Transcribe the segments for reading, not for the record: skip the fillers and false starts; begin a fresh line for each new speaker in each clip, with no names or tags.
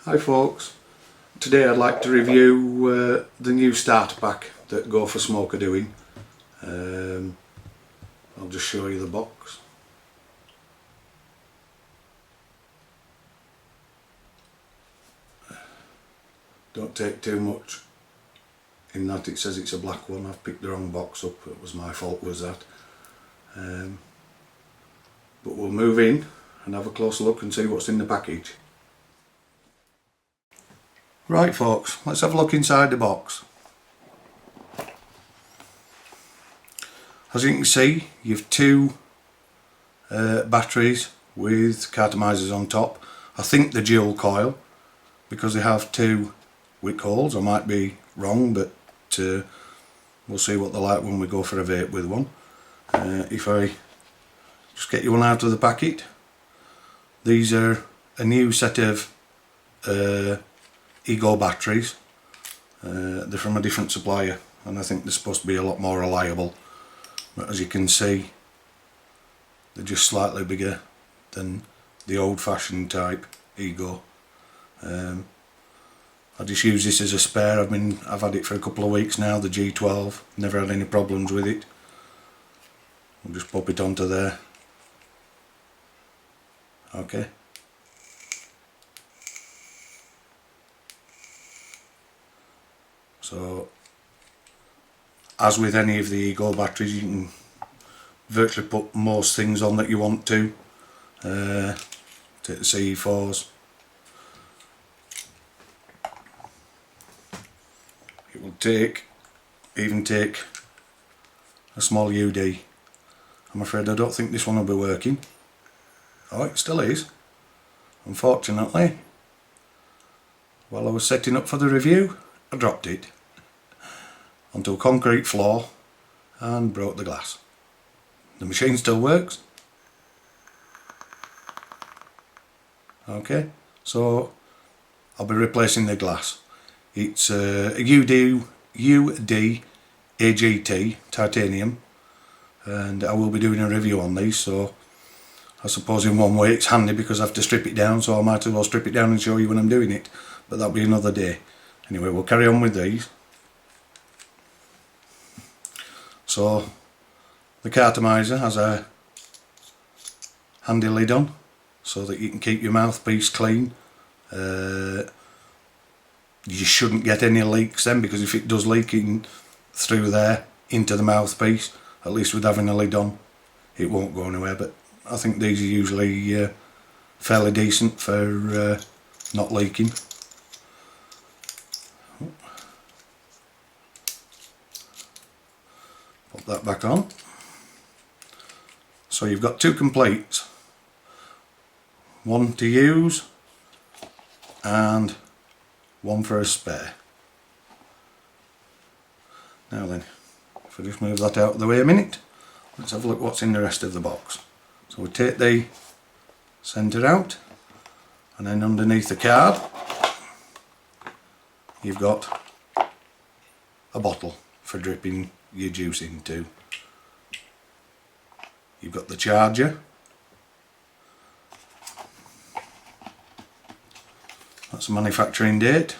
Hi folks, today I'd like to review the new starter pack that Go For Smoke are doing. I'll just show you the box. Don't take too much in that it says it's a black one. I've picked the wrong box up, it was my fault was that. But we'll move in and have a closer look and see what's in the package. Right folks, let's have a look inside the box. As you can see, you've two batteries with cartomizers on top. I think they're dual coil because they have two wick holes. I might be wrong, but we'll see what they're like when we go for a vape with one. If I just get you one out of the packet, these are a new set of Ego batteries. They're from a different supplier and I think they're supposed to be a lot more reliable, but as you can see they're just slightly bigger than the old-fashioned type Ego. I just use this as a spare. I've had it for a couple of weeks now, the G12, never had any problems with it. I'll just pop it onto there. Okay. So, as with any of the Ego batteries, you can virtually put most things on that you want to. Take the CE4s. It will even take a small UD. I'm afraid I don't think this one will be working. Oh, it still is. Unfortunately, while I was setting up for the review, I dropped it onto a concrete floor and broke the glass. The machine still works. Okay, so I'll be replacing the glass. It's a UD AGT titanium, and I will be doing a review on these, so I suppose in one way it's handy because I have to strip it down, so I might as well strip it down and show you when I'm doing it, but that'll be another day. Anyway, we'll carry on with these. So the cartomizer has a handy lid on so that you can keep your mouthpiece clean. You shouldn't get any leaks then, because if it does leak in through there into the mouthpiece, at least with having a lid on, it won't go anywhere. But I think these are usually fairly decent for not leaking. Put that back on. So you've got two completes, one to use and one for a spare. Now then, if I just move that out of the way a minute, let's have a look what's in the rest of the box. So we take the centre out, and then underneath the card you've got a bottle for dripping your juice into. You've got the charger. That's a manufacturing date.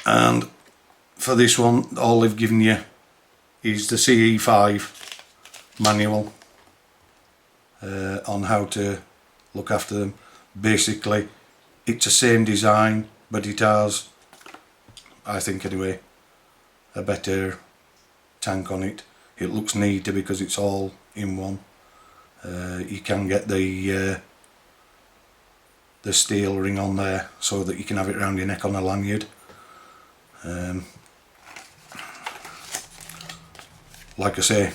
And for this one, all they've given you is the CE5 manual on how to look after them. Basically, it's the same design, but it has, I think anyway, a better tank on it. It looks neater because it's all in one. You can get the steel ring on there so that you can have it around your neck on a lanyard. Like I say,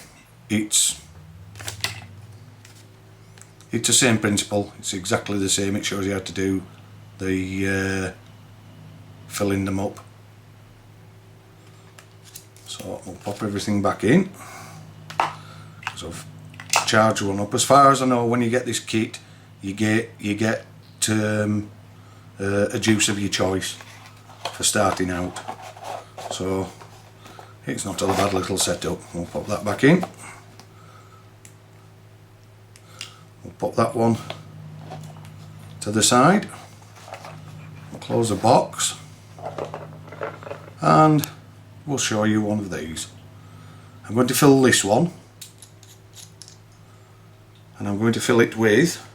it's the same principle. It's exactly the same. It shows you how to do the filling them up. So we'll pop everything back in. So charge one up. As far as I know, when you get this kit, you get a juice of your choice for starting out. So it's not a bad little setup. We'll pop that back in. pop that one to the side, close the box, and we'll show you one of these. I'm going to fill this one, and I'm going to fill it with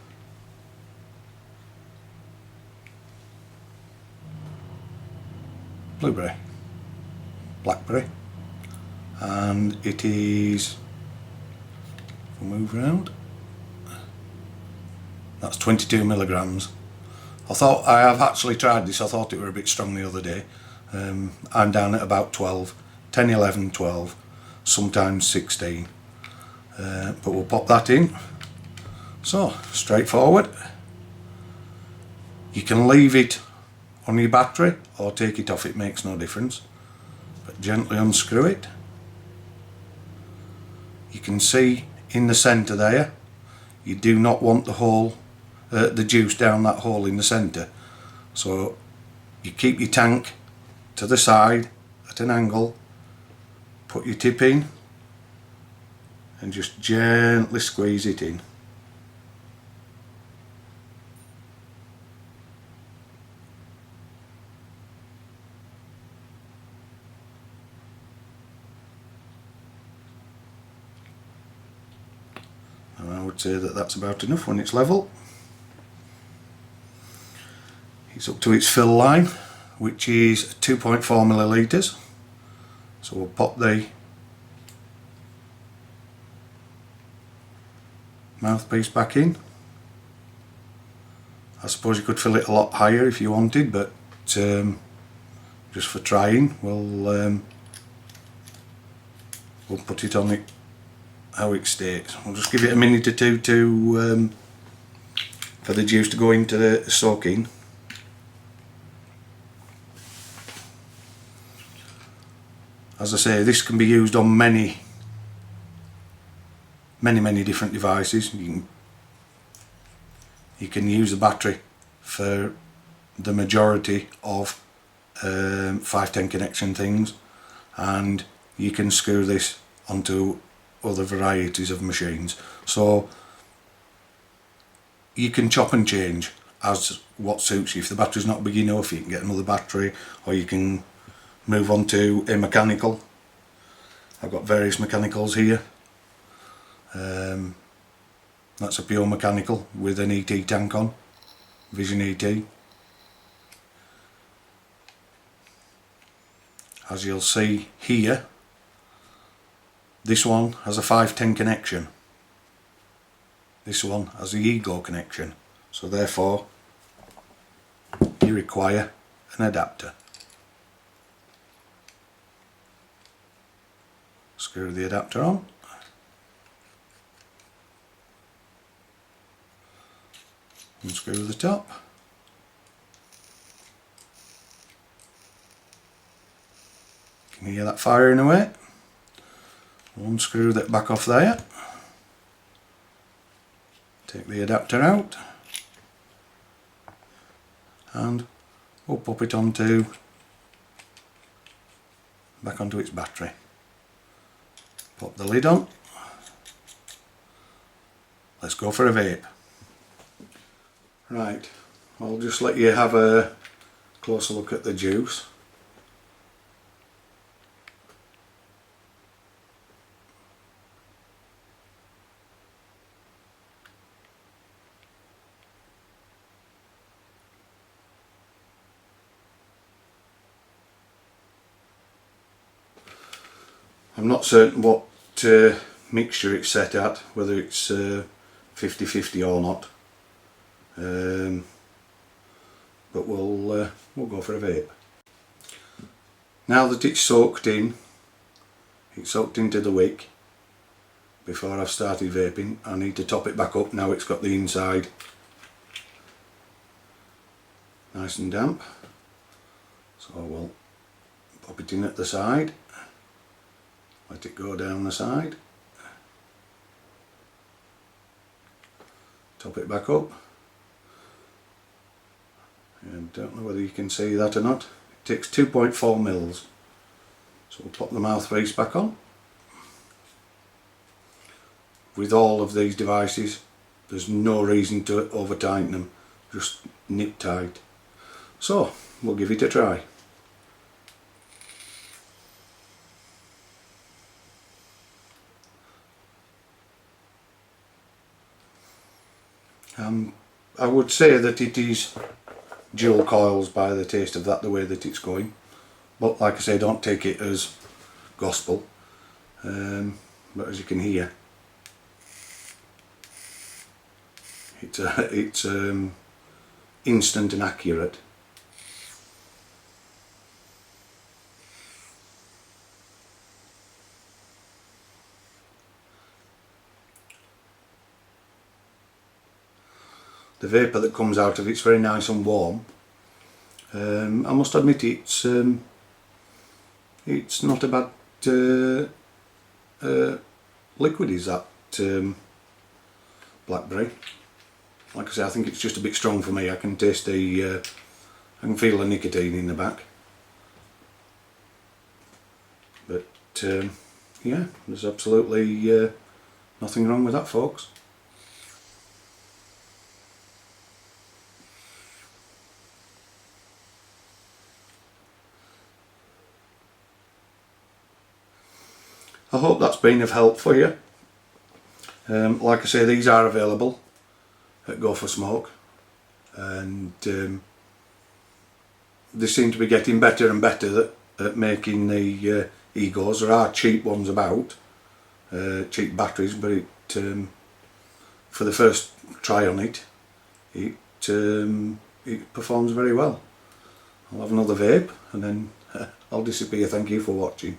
blueberry, blackberry, and it is, we'll move around, that's 22 milligrams. I have actually tried this, I thought it were a bit strong the other day. I'm down at about 12, 10, 11, 12, sometimes 16, but we'll pop that in. So, straightforward. You can leave it on your battery or take it off, it makes no difference, but gently unscrew it. You can see in the centre there, you do not want the hole, the juice down that hole in the centre, so you keep your tank to the side at an angle, put your tip in and just gently squeeze it in. And I would say that that's about enough when it's level. It's up to its fill line, which is 2.4 millilitres. So we'll pop the mouthpiece back in. I suppose you could fill it a lot higher if you wanted, but just for trying, we'll put it on it how it stays. We'll just give it a minute or two to for the juice to go into the soaking. As I say, this can be used on many different devices. You can use the battery for the majority of 510 connection things, and you can screw this onto other varieties of machines. So you can chop and change as what suits you. If the battery's not big enough, you can get another battery, or you can move on to a mechanical. I've got various mechanicals here. That's a pure mechanical with an ET tank on, Vision ET. As you'll see here, this one has a 510 connection. This one has a Ego connection. So therefore, you require an adapter. Screw the adapter on. Unscrew the top. You can hear that firing away. Unscrew that back off there. Take the adapter out. And we'll pop it back onto its battery. Pop the lid on. Let's go for a vape. Right, I'll just let you have a closer look at the juice. I'm not certain what mixture it's set at, whether it's 50-50 or not, but we'll go for a vape. Now that it's soaked into the wick before I've started vaping, I need to top it back up. Now it's got the inside nice and damp, so we'll pop it in at the side. Let it go down the side, top it back up, and don't know whether you can see that or not, it takes 2.4 mils, so we'll pop the mouthpiece back on. With all of these devices, There's no reason to over tighten them, just nip tight. So we'll give it a try. I would say that it is dual coils by the taste of that, the way that it's going, but like I say, don't take it as gospel. But as you can hear, it's instant and accurate. The vapour that comes out of it's very nice and warm. I must admit it's not a bad liquid, is that blackberry. Like I say, I think it's just a bit strong for me. I can taste I can feel the nicotine in the back. But yeah, there's absolutely nothing wrong with that, folks. I hope that's been of help for you. Like I say, these are available at Go For Smoke, and they seem to be getting better and better at making the Egos. There are cheap ones about, cheap batteries, but for the first try on it performs very well. I'll have another vape and then I'll disappear. Thank you for watching.